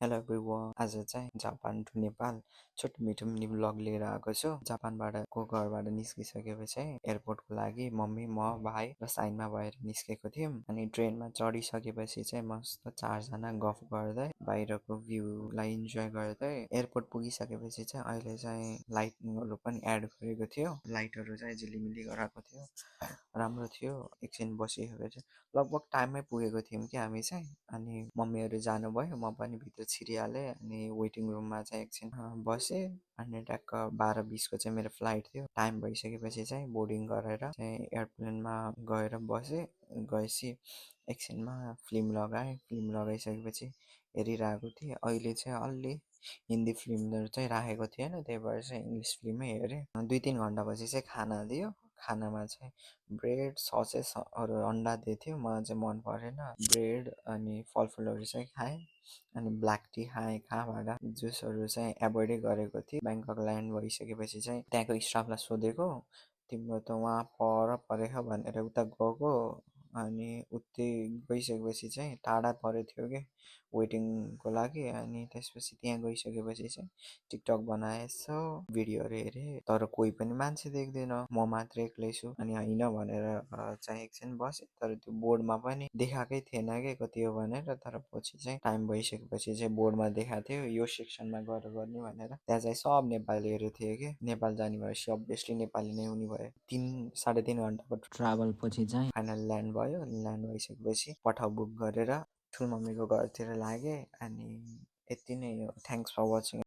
Hello everyone, आज चाहिँ Japan to Nepal छोटो मिठो मिनी ब्लग लिएर आएको छु। जापानबाटको घरबाट निस्किसकेपछि एयरपोर्टको लागि मम्मी, म, भाइ र साइनमा भएर निस्केको थियौँ। अनि ट्रेनमा चढिसकेपछि चाहिँ मस्त चारजना गफ गर्दै बाहिरको भ्यूलाई इन्जोय गर्दै एयरपोर्ट पुगिसकेपछि चाहिँ अहिले चाहिँ लाइटिङहरू पनि एड गरेको थियो। लाइटहरू चाहिँ झिलिमिली गराएको थियो, राम्रो थियो। एकछिन बसिसकेपछि लगभग टाइममै पुगेको थियौँ कि हामी चाहिँ। अनि मम्मीहरू जानुभयो, म पनि भित्र छिरिहालेँ। अनि वेटिङ रुममा चाहिँ एकछिन बसेँ। अनि ट्याक्क 12:20को चाहिँ मेरो फ्लाइट थियो। टाइम भइसकेपछि चाहिँ बोर्डिङ गरेर चाहिँ एयरप्लेनमा गएर बसेँ। गएपछि एकछिनमा फिल्म लगाएँ। फिल्म लगाइसकेपछि हेरिरहेको थिएँ। अहिले चाहिँ अलि हिन्दी फिल्महरू चाहिँ राखेको थिएन, त्यही भएर चाहिँ इङ्ग्लिस फिल्मै हेरेँ। 2-3 घन्टापछि चाहिँ खाना दियो। खानामा चाहिँ ब्रेड, ससेसहरू अन्डा दिएको थियो। मलाई चाहिँ मन परेन। ब्रेड अनि फलफुलहरू चाहिँ खाएँ। अनि ब्ल्याक टी खाएँ। कहाँबाट जुसहरू चाहिँ एभोइडै गरेको थिएँ। ब्याङ्कक ल्यान्ड भइसकेपछि चाहिँ त्यहाँको स्टाफलाई सोधेको, तिम्रो त वहाँ पर परेछ भनेर उता गएको। अनि उतै गइसकेपछि चाहिँ टाढा परेको थियो कि वेटिङको लागि। अनि त्यसपछि त्यहाँ गइसकेपछि चाहिँ टिकटक बनाएँ, यसो भिडियोहरू हेरेँ। तर कोही पनि मान्छे देख्दैन, म मात्रै एक्लै छु। अनि होइन भनेर चाहिँ एकछिन बसेँ। तर त्यो बोर्डमा पनि देखाएकै थिएन कि कति हो भनेर। तर पछि चाहिँ टाइम भइसकेपछि चाहिँ बोर्डमा देखाएको थियो यो सेक्सनमा गएर गर्ने भनेर। त्यहाँ चाहिँ सब नेपालीहरू थियो कि। नेपाल जाने भएपछि अभियसली नेपाली नै हुने भयो। 3-3.5 घन्टाको ट्राभल पछि चाहिँ फाइनल ल्यान्ड भयो। ल्यान्ड भइसकेपछि पठाउ बुक गरेर ठुलो मम्मीको घरतिर लागेँ। अनि यति नै हो। Thanks for watching.